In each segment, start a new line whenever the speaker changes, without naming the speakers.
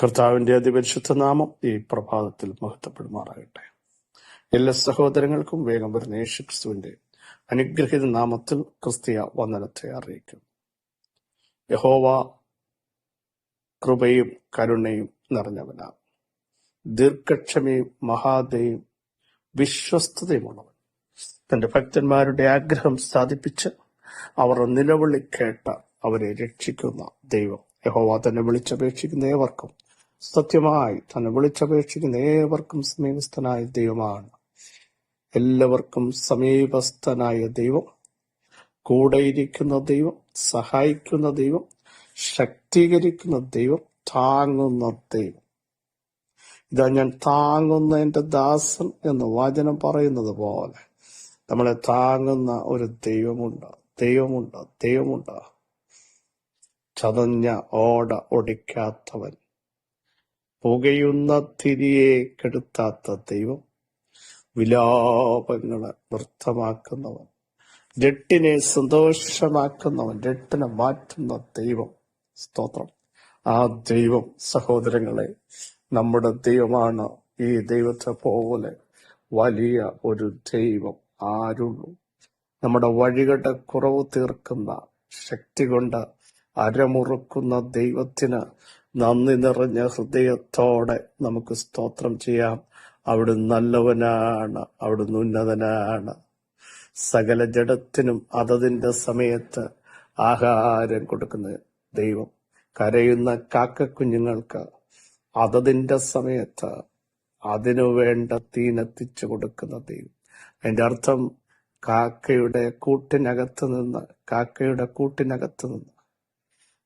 കർത്താവിന്റെ അതിപരിശുദ്ധ നാമം ഈ പ്രഭാതത്തിൽ മഹത്വപ്പെടുമാറാകട്ടെ. എല്ലാ സഹോദരങ്ങൾക്കും വേഗം വരുന്ന യേശുക്രിസ്തുവിന്റെ അനുഗ്രഹീത നാമത്തിൽ ക്രിസ്തീയ വന്ദനത്തെ അറിയിക്കും. യഹോവ കൃപയും കരുണയും നിറഞ്ഞവനാണ്, ദീർഘക്ഷമയും മഹാദയും വിശ്വസ്തതയുമുള്ളവൻ. തന്റെ ഭക്തന്മാരുടെ ആഗ്രഹം സാധിപ്പിച്ച് അവർ നിലവിളി കേട്ട അവരെ രക്ഷിക്കുന്ന ദൈവം. യഹോവ തന്നെ വിളിച്ചപേക്ഷിക്കുന്ന ഏവർക്കും, സത്യമായി തന്നെ വിളിച്ചപേക്ഷിക്കുന്ന ഏവർക്കും സമീപസ്ഥനായ ദൈവമാണ്. എല്ലാവർക്കും സമീപസ്ഥനായ ദൈവം, കൂടെയിരിക്കുന്ന ദൈവം, സഹായിക്കുന്ന ദൈവം, ശക്തീകരിക്കുന്ന ദൈവം, താങ്ങുന്ന ദൈവം. ഇതാ ഞാൻ താങ്ങുന്ന എന്റെ ദാസൻ എന്ന് വചനം പറയുന്നത് പോലെ നമ്മളെ താങ്ങുന്ന ഒരു ദൈവമുണ്ട്. ചതഞ്ഞ ഓട ഒടിക്കാത്തവൻ, പുകയുന്ന തിരിയെ കെടുത്താത്ത ദൈവം, വിലാപങ്ങളെ നൃത്തമാക്കുന്നവൻ, രട്ടിനെ സന്തോഷമാക്കുന്നവൻ, രട്ടിനെ മാറ്റുന്ന ദൈവം. സ്തോത്രം. ആ ദൈവം സഹോദരങ്ങളെ നമ്മുടെ ദൈവമാണ്. ഈ ദൈവത്തെ പോലെ വലിയ ഒരു ദൈവം ആരുള്ളൂ? നമ്മുടെ വഴികളുടെ കുറവ് തീർക്കുന്ന, ശക്തി കൊണ്ട് അരമുറുക്കുന്ന ദൈവത്തിന് നന്ദി നിറഞ്ഞ ഹൃദയത്തോടെ നമുക്ക് സ്തോത്രം ചെയ്യാം. അവിടുന്ന് നല്ലവനാണ്, അവിടുന്ന് ഉന്നതനാണ്. സകല ജഡത്തിനും അതതിന്റെ സമയത്ത് ആഹാരം കൊടുക്കുന്ന ദൈവം. കരയുന്ന കാക്കക്കുഞ്ഞുങ്ങൾക്ക് അതതിന്റെ സമയത്ത് അതിനു വേണ്ട തീനെത്തിച്ചു കൊടുക്കുന്ന ദൈവം. അതിന്റെ അർത്ഥം കാക്കയുടെ കൂട്ടിനകത്ത് നിന്ന്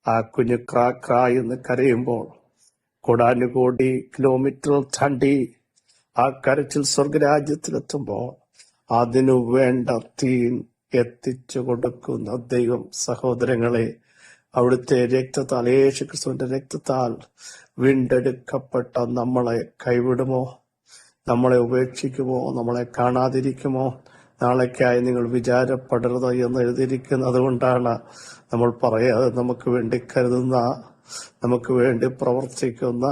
ആ കുഞ്ഞു ക്രാ എന്ന് കരയുമ്പോൾ കോടാനുകോടി കിലോമീറ്റർ താണ്ടി ആ കരച്ചിൽ സ്വർഗരാജ്യത്തിലെത്തുമ്പോൾ അതിനു വേണ്ട തീൻ എത്തിച്ചു കൊടുക്കുന്ന ദൈവം. സഹോദരങ്ങളെ, അവിടുത്തെ രക്തത്താൽ, യേശുക്രിസ്തുവിന്റെ രക്തത്താൽ വീണ്ടെടുക്കപ്പെട്ട നമ്മളെ കൈവിടുമോ? നമ്മളെ ഉപേക്ഷിക്കുമോ? നമ്മളെ കാണാതിരിക്കുമോ? നാളേക്കായി നിങ്ങൾ വിചാരപ്പെടരുത് എന്ന് എഴുതിയിരിക്കുന്നത് കൊണ്ടാണ് നമ്മൾ പറയാതെ നമുക്ക് വേണ്ടി കരുതുന്ന, നമുക്ക് വേണ്ടി പ്രവർത്തിക്കുന്ന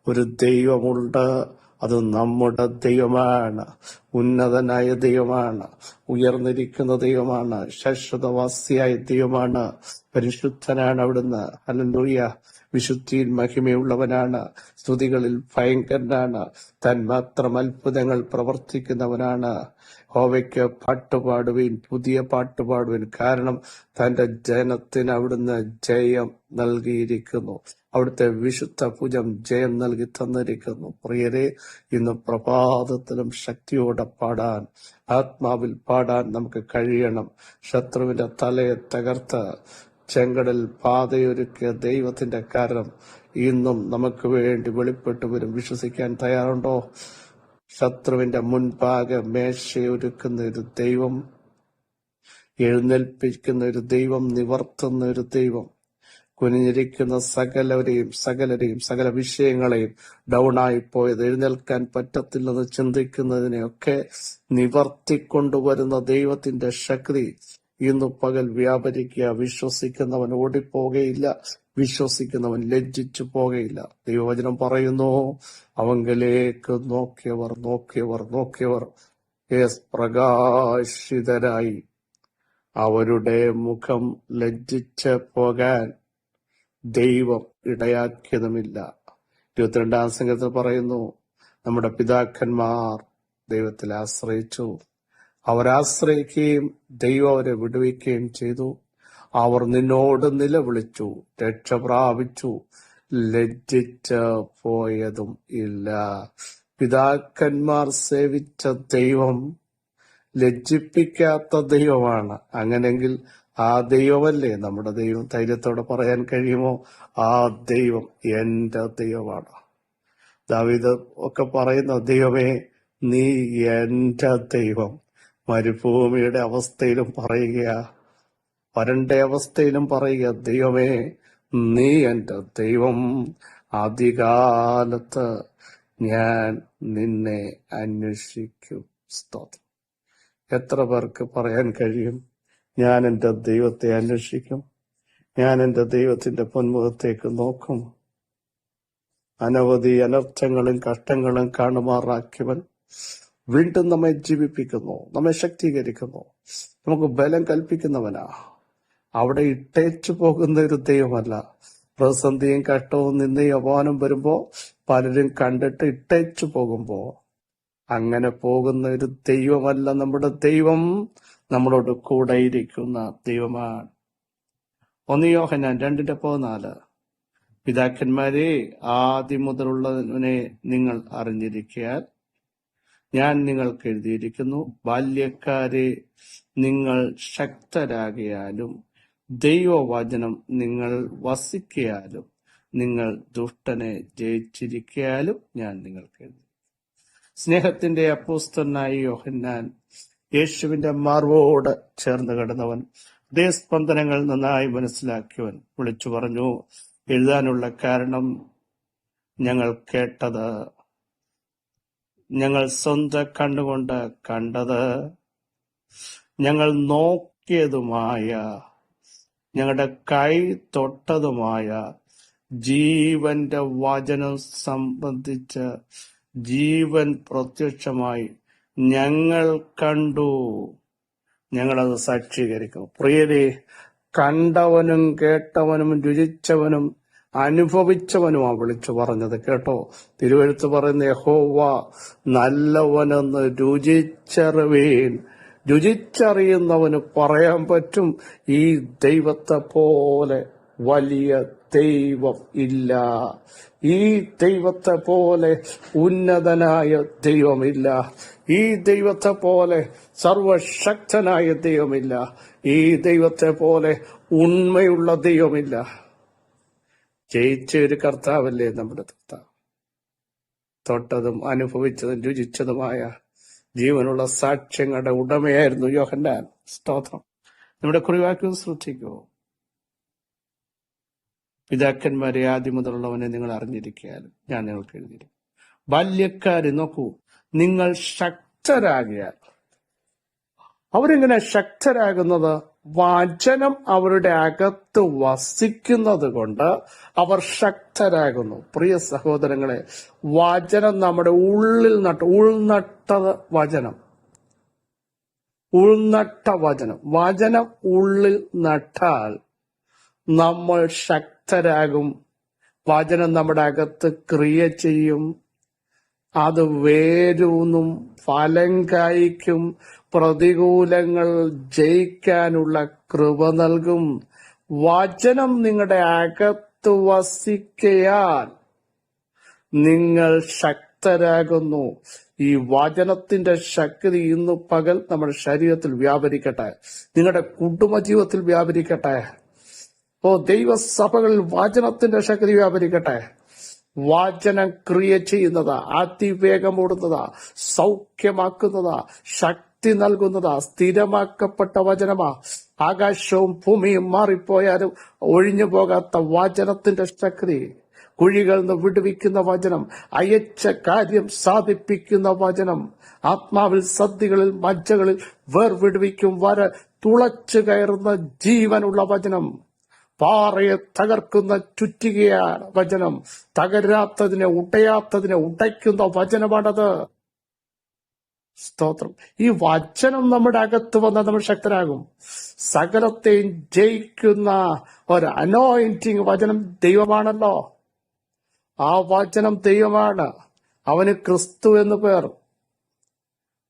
ഒരു ദൈവമുണ്ട്. അത് നമ്മുടെ ദൈവമാണ്. ഉന്നതനായ ദൈവമാണ്, ഉയർന്നിരിക്കുന്ന ദൈവമാണ്, ശാശ്വതവാസിയായ ദൈവമാണ്, പരിശുദ്ധനാണ് അവിടുന്ന്. ഹല്ലേലൂയ. വിശുദ്ധിയിൽ മഹിമയുള്ളവനാണ്, സ്തുതികളിൽ ഭയങ്കരനാണ്, തന്മാത്രം അത്ഭുതങ്ങൾ പ്രവർത്തിക്കുന്നവനാണ്. ഹോവയ്ക്ക് പാട്ടുപാടുവിൻ, പുതിയ പാട്ടുപാടുവിൻ, കാരണം തന്റെ ജനത്തിന് അവിടുന്ന് ജയം നൽകിയിരിക്കുന്നു. അവിടുത്തെ വിശുദ്ധ ഭുജം ജയം നൽകി തന്നിരിക്കുന്നു. പ്രിയരെ, ഇന്ന് പ്രഭാതത്തിലും ശക്തിയോടെ പാടാൻ, ആത്മാവിൽ പാടാൻ നമുക്ക് കഴിയണം. ശത്രുവിന്റെ തലയെ തകർത്ത് ചെങ്കടൽ പാതയൊരുക്കിയ ദൈവത്തിന്റെ കരം ഇന്നും നമുക്ക് വേണ്ടി വെളിപ്പെട്ടു വരും. വിശ്വസിക്കാൻ തയ്യാറുണ്ടോ? ശത്രുവിന്റെ മുൻപാകെ മേശയൊരുക്കുന്ന ഒരു ദൈവം, എഴുന്നേൽപ്പിക്കുന്ന ഒരു ദൈവം, നിവർത്തുന്ന ഒരു ദൈവം, കുനിഞ്ഞിരിക്കുന്ന സകല വിഷയങ്ങളെയും ഡൗണായി പോയത്, എഴുന്നേൽക്കാൻ പറ്റത്തില്ലെന്ന് ചിന്തിക്കുന്നതിനെയൊക്കെ നിവർത്തിക്കൊണ്ടുവരുന്ന ദൈവത്തിന്റെ ശക്തി ഇന്ന് പകൽ വ്യാപരിക്കുക. വിശ്വസിക്കുന്നവൻ ഓടിപ്പോകയില്ല, വിശ്വസിക്കുന്നവൻ ലജ്ജിച്ചു പോകയില്ല. ദൈവവചനം പറയുന്നു, അവങ്കലേക്ക് നോക്കിയവർ പ്രകാശിതരായി, അവരുടെ മുഖം ലജ്ജിച്ച് പോകാൻ ദൈവം ഇടയാക്കിയതുമില്ല. 22-ാം സംഘത്തിൽ പറയുന്നു, നമ്മുടെ പിതാക്കന്മാർ ദൈവത്തിൽ ആശ്രയിച്ചു, അവരാശ്രയിക്കുകയും ദൈവം അവരെ വിടുവിക്കുകയും ചെയ്തു. അവർ നിന്നോട് നിലവിളിച്ചു, രക്ഷ പ്രാപിച്ചു, ലജ്ജിച്ച് പോയതും ഇല്ല. പിതാക്കന്മാർ സേവിച്ച ദൈവം ലജ്ജിപ്പിക്കാത്ത ദൈവമാണ്. അങ്ങനെങ്കിൽ ആ ദൈവമല്ലേ നമ്മുടെ ദൈവം? ധൈര്യത്തോടെ പറയാൻ കഴിയുമോ? ആ ദൈവം എന്റെ ദൈവമാണ്. ദാവീദ് ഒക്കെ പറയുന്ന, ദൈവമേ നീ എന്റെ ദൈവം. മരുഭൂമിയുടെ അവസ്ഥയിലും പറയുക, വരണ്ട അവസ്ഥയിലും പറയുക, ദൈവമേ നീ എന്റെ ദൈവം. ആദ്യകാലത്ത് ഞാൻ നിന്നെ അന്വേഷിക്കും. സ്തോത്രം. എത്ര പേർക്ക് പറയാൻ കഴിയും, ഞാൻ എന്റെ ദൈവത്തെ അന്വേഷിക്കും, ഞാൻ എന്റെ ദൈവത്തിന്റെ പൊന്മുഖത്തേക്ക് നോക്കും? അനവധി അനർത്ഥങ്ങളും കഷ്ടങ്ങളും കാണുമാറാക്കിയവൻ വീണ്ടും നമ്മെ ജീവിപ്പിക്കുന്നു, നമ്മെ ശക്തീകരിക്കുന്നു, നമുക്ക് ബലം കൽപ്പിക്കുന്നവനാ. അവിടെ ഇട്ടേച്ചു പോകുന്ന ഒരു ദൈവമല്ല. പ്രതിസന്ധിയും കഷ്ടവും നിന്നയും അപമാനം വരുമ്പോ പലരും കണ്ടിട്ട് ഇട്ടേച്ചു പോകുമ്പോ അങ്ങനെ പോകുന്ന ഒരു ദൈവമല്ല നമ്മുടെ ദൈവം. നമ്മളോട് കൂടെ ഇരിക്കുന്ന ദൈവമാണ്. 1 യോഹന്നാൻ 2:14. പിതാക്കന്മാരെ, ആദ്യം മുതലുള്ളവനെ നിങ്ങൾ അറിഞ്ഞിരിക്കാൻ ഞാൻ നിങ്ങൾക്ക് എഴുതിയിരിക്കുന്നു. ബാല്യക്കാരെ, നിങ്ങൾ ശക്തരാകിയാലും ദൈവവചനം നിങ്ങൾ വസിക്കയാലും നിങ്ങൾ ദുഷ്ടനെ ജയിച്ചിരിക്കയാലും ഞാൻ നിങ്ങൾക്ക് എഴുതി. സ്നേഹത്തിന്റെ അപ്പോസ്തലനായ യോഹന്നാൻ, യേശുവിന്റെ മാർവോട് ചേർന്ന് കിടന്നവൻ, ഹൃദയസ്പന്ദനങ്ങൾ നന്നായി മനസ്സിലാക്കിയവൻ, വിളിച്ചു പറഞ്ഞു, എഴുതാനുള്ള കാരണം ഞങ്ങൾ കേട്ടത്, ഞങ്ങൾ സ്വന്തം കണ്ണുകൊണ്ട് കണ്ടത്, ഞങ്ങൾ നോക്കിയതുമായ, ഞങ്ങളുടെ കൈ തൊട്ടതുമായ ജീവന്റെ വചനം സംബന്ധിച്ച് ജീവൻ പ്രത്യക്ഷമായി ഞങ്ങൾ കണ്ടു, ഞങ്ങളത് സാക്ഷീകരിക്കും. പ്രിയരെ, കണ്ടവനും കേട്ടവനും രുചിച്ചവനും അനുഭവിച്ചവനുമാ വിളിച്ചു പറഞ്ഞത്. കേട്ടോ, തിരുവെഴുത്ത് പറയുന്ന യഹോവ നല്ലവനെന്ന് രുചിച്ചറിവീൻ. രുചിച്ചറിയുന്നവന് പറയാൻ പറ്റും, ഈ ദൈവത്തെ പോലെ വലിയ ദൈവം ഇല്ല, ഈ ദൈവത്തെ പോലെ ഉന്നതനായ ദൈവമില്ല, ഈ ദൈവത്തെ പോലെ സർവശക്തനായ ദൈവമില്ല, ഈ ദൈവത്തെ പോലെ ഉണ്മയുള്ള ദൈവമില്ല. ജയിച്ച ഒരു കർത്താവല്ലേ നമ്മുടെ കർത്താവ്. തൊട്ടതും അനുഭവിച്ചതും രുചിച്ചതുമായ ജീവനുള്ള സാക്ഷ്യങ്ങളുടെ ഉടമയായിരുന്നു യോഹന്നാൻ. സ്തോത്രം. നമ്മുടെ കുറിവാക്യം ശ്രദ്ധിക്കൂ. പിതാക്കന്മാരെ, ആദ്യം മുതലുള്ളവനെ നിങ്ങൾ അറിഞ്ഞിരിക്കാലും ഞാൻ നിങ്ങൾക്ക് എഴുതിയിരിക്കും. ബാല്യക്കാരെ, നോക്കൂ, നിങ്ങൾ ശക്തരാകിയാൽ. അവരെങ്ങനെ ശക്തരാകുന്നത്? വചനം അവരുടെ അകത്ത് വസിക്കുന്നത് കൊണ്ട് അവർ ശക്തരാകുന്നു. പ്രിയ സഹോദരങ്ങളെ, വചനം നമ്മുടെ ഉള്ളിൽ ഉൾനട്ടത് വചനം, ഉൾനട്ട വചനം. വചനം ഉള്ളിൽ നട്ടാൽ നമ്മൾ ശക്തരാകും. വചനം നമ്മുടെ അകത്ത് ക്രിയ ചെയ്യും, അത് വേരൂന്നും ഫലം കായ്ക്കും, പ്രതികൂലങ്ങൾ ജയിക്കാനുള്ള കൃപ നൽകും. വചനം നിങ്ങളുടെ അകത്ത് വസിക്കയാൽ നിങ്ങൾ ശക്തരാകുന്നു. ഈ വചനത്തിന്റെ ശക്തി ഇന്ന് പകൽ നമ്മുടെ ശരീരത്തിൽ വ്യാപരിക്കട്ടെ, നിങ്ങളുടെ കുടുംബജീവിതത്തിൽ വ്യാപരിക്കട്ടെ. ദൈവസഭകളിൽ വചനത്തിന്റെ ശക്തി വ്യാപരിക്കട്ടെ. വചനം ക്രിയ ചെയ്യുന്നതാ, അതിവേഗം ഓടുന്നതാ, സൗഖ്യമാക്കുന്നതാ, ശക്തി നൽകുന്നതാ, സ്ഥിരമാക്കപ്പെട്ട വചനമാ. ആകാശവും ഭൂമിയും മാറിപ്പോയാലും ഒഴിഞ്ഞു പോകാത്ത വചനത്തിന്റെ ശക്തി, കുഴികളിൽ നിന്ന് വിടുവിക്കുന്ന വചനം, അയച്ച കാര്യം സാധിപ്പിക്കുന്ന വചനം, ആത്മാവിൽ സദ്യകളിൽ മജ്ജകളിൽ വേർവിടുവിക്കും വരെ തുളച്ചു കയറുന്ന ജീവനുള്ള വചനം, പാറയെ തകർക്കുന്ന ചുറ്റികയാണ് വചനം, തകരാത്തതിനെ ഉടയാത്തതിനെ ഉടയ്ക്കുന്ന വചനമാണത്. സ്തോത്രം. ഈ വചനം നമ്മുടെ അകത്ത് വന്നാൽ നമ്മൾ ശക്തരാകും. സകലത്തെയും ജയിക്കുന്ന ഒരു അനോയിന്റിങ് വചനം ദൈവമാണല്ലോ. ആ വചനം ദൈവമാണ്. അവന് ക്രിസ്തു എന്ന് പേർ.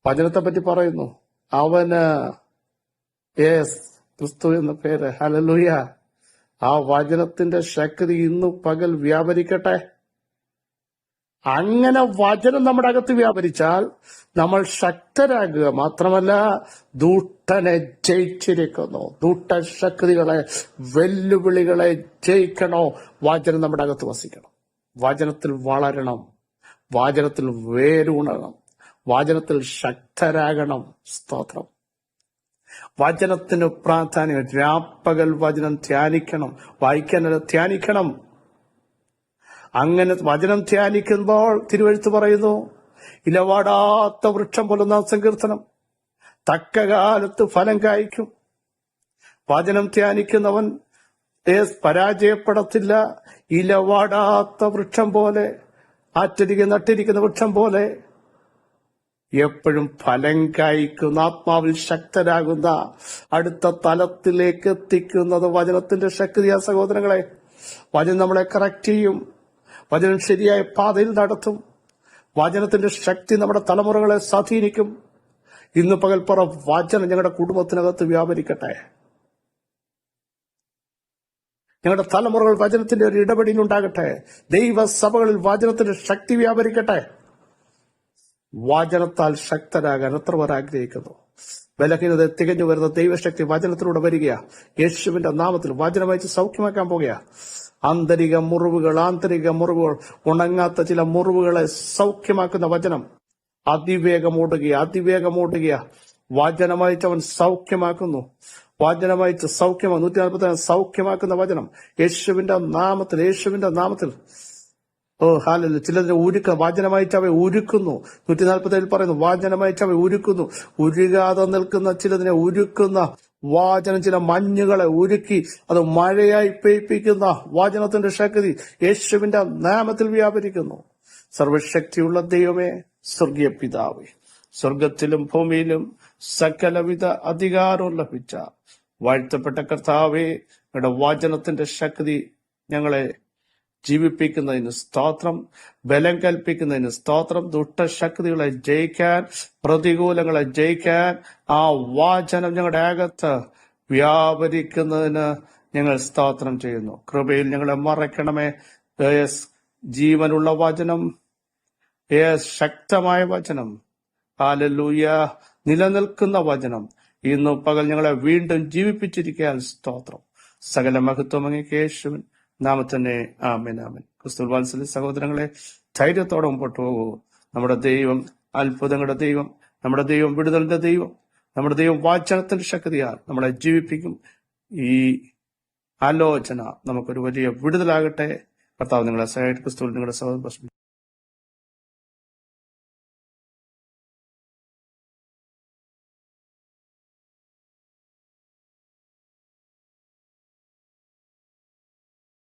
വചനത്തെ പറ്റി പറയുന്നു, അവന് ക്രിസ്തു എന്ന പേര്. ഹല്ലേലൂയ. ആ വചനത്തിന്റെ ശക്തി ഇന്ന് പകൽ വ്യാപരിക്കട്ടെ. അങ്ങനെ വചനം നമ്മുടെ അകത്ത് വ്യാപരിച്ചാൽ നമ്മൾ ശക്തരാകുക മാത്രമല്ല, ദുഷ്ടനെ ജയിച്ചിരിക്കുന്നു. ദുഷ്ടശക്തികളെ, വെല്ലുവിളികളെ ജയിക്കണോ? വചനം നമ്മുടെ അകത്ത് വസിക്കണം. വചനത്തിൽ വളരണം, വചനത്തിൽ വേരൂണണം, വചനത്തിൽ ശക്തരാകണം. സ്തോത്രം. വചനത്തിന് പ്രാധാന്യം. രാപ്പകൽ വചനം ധ്യാനിക്കണം, വായിക്കാനല്ല ധ്യാനിക്കണം. അങ്ങനെ വചനം ധ്യാനിക്കുമ്പോൾ തിരുവെഴുത്ത് പറയുന്നു, ഇലവാടാത്ത വൃക്ഷം പോലുന്ന സങ്കീർത്തനം, തക്ക കാലത്ത് ഫലം കായ്ക്കും. വചനം ധ്യാനിക്കുന്നവൻ പരാജയപ്പെടത്തില്ല. ഇലവാടാത്ത വൃക്ഷം പോലെ, ആറ്റരികെ നട്ടിരിക്കുന്ന വൃക്ഷം പോലെ എപ്പോഴും ഫലം കായ്ക്കുന്ന, ആത്മാവിൽ ശക്തരാകുന്ന, അടുത്ത തലത്തിലേക്ക് എത്തിക്കുന്നത് വചനത്തിന്റെ ശക്തിയാ സഹോദരങ്ങളെ. വചനം നമ്മളെ കറക്റ്റ് ചെയ്യും. വചനം ശരിയായ പാതയിൽ നടത്തും. വചനത്തിന്റെ ശക്തി നമ്മുടെ തലമുറകളെ സ്വാധീനിക്കും. ഇന്ന് പകൽപ്പുറ വചനം ഞങ്ങളുടെ കുടുംബത്തിനകത്ത് വ്യാപരിക്കട്ടെ. ഞങ്ങളുടെ തലമുറകൾ വചനത്തിന്റെ ഒരു ഇടപെടലുണ്ടാകട്ടെ. ദൈവസഭകളിൽ വചനത്തിന്റെ ശക്തി വ്യാപരിക്കട്ടെ. വചനത്താൽ ശക്തരാകാൻ എത്ര പേർ ആഗ്രഹിക്കുന്നു? ബലഹീനത തികഞ്ഞു വരുന്ന ദൈവശക്തി വചനത്തിലൂടെ വരികയാ. യേശുവിന്റെ നാമത്തിൽ വചനമയച്ച് സൗഖ്യമാക്കാൻ പോകുകയാ. ആന്തരിക മുറിവുകൾ, ഉണങ്ങാത്ത ചില മുറിവുകളെ സൗഖ്യമാക്കുന്ന വചനം അതിവേഗം ഓടുകയാ. വചനമയച്ച് അവൻ സൗഖ്യമാക്കുന്നു. വചനമയച്ച് 140 സൗഖ്യമാക്കുന്ന വചനം യേശുവിന്റെ നാമത്തിൽ. ഓ ഹാലലൂയ. ചിലതിനെ വചനമായിട്ട് അവയെ ഉരുക്കുന്നു. 147 പറയുന്നു, വചനമായിട്ട് അവയെ ഉരുക്കുന്നു. ഉരുകാതെ നിൽക്കുന്ന ചിലതിനെ ഉരുക്കുന്ന വചനം, ചില മഞ്ഞുകളെ ഉരുക്കി അത് മഴയായി പെയ്പ്പിക്കുന്ന വചനത്തിന്റെ ശക്തി യേശുവിന്റെ നാമത്തിൽ വ്യാപരിക്കുന്നു. സർവശക്തിയുള്ള ദൈവമേ, സ്വർഗീയ പിതാവേ, സ്വർഗത്തിലും ഭൂമിയിലും സകലവിധ അധികാരവും ലഭിച്ച വാഴ്ത്തപ്പെട്ട കർത്താവേ, ഞങ്ങളുടെ വചനത്തിന്റെ ശക്തി ഞങ്ങളെ ജീവിപ്പിക്കുന്നതിന് സ്തോത്രം, ബലം കൽപ്പിക്കുന്നതിന് സ്തോത്രം. ദുഷ്ടശക്തികളെ ജയിക്കാൻ, പ്രതികൂലങ്ങളെ ജയിക്കാൻ ആ വചനം ഞങ്ങളുടെ അകത്ത് വ്യാപരിക്കുന്നതിന് ഞങ്ങൾ സ്തോത്രം ചെയ്യുന്നു. കൃപയിൽ ഞങ്ങളെ മറയ്ക്കണമേ. ജീവനുള്ള വചനം, ശക്തമായ വചനം, ഹല്ലേലൂയ, നിലനിൽക്കുന്ന വചനം ഇന്നു പകൽ ഞങ്ങളെ വീണ്ടും ജീവിപ്പിച്ചിരിക്കാൻ സ്തോത്രം. സകല മഹത്വം അങ്ങേക്ക് യേശുവിൻ നാമത്തന്നെ. ആമേൻ, ആമേൻ. ക്രിസ്തുവിൽ വാത്സല്യ സഹോദരങ്ങളെ, ധൈര്യത്തോടെ മുമ്പോട്ട് പോകൂ. നമ്മുടെ ദൈവം അത്ഭുതങ്ങളുടെ ദൈവം, നമ്മുടെ ദൈവം വിടുതലിന്റെ ദൈവം, നമ്മുടെ ദൈവം വചനത്തിന്റെ ശക്തിയാൽ നമ്മളെ ജീവിപ്പിക്കും. ഈ ആലോചന നമുക്കൊരു വലിയ വിടുതലാകട്ടെ. കർത്താവ് നിങ്ങളെ സഹായിക്കട്ടെ. ക്രിസ്തുവിൽ നിങ്ങളുടെ സഹോദരൻ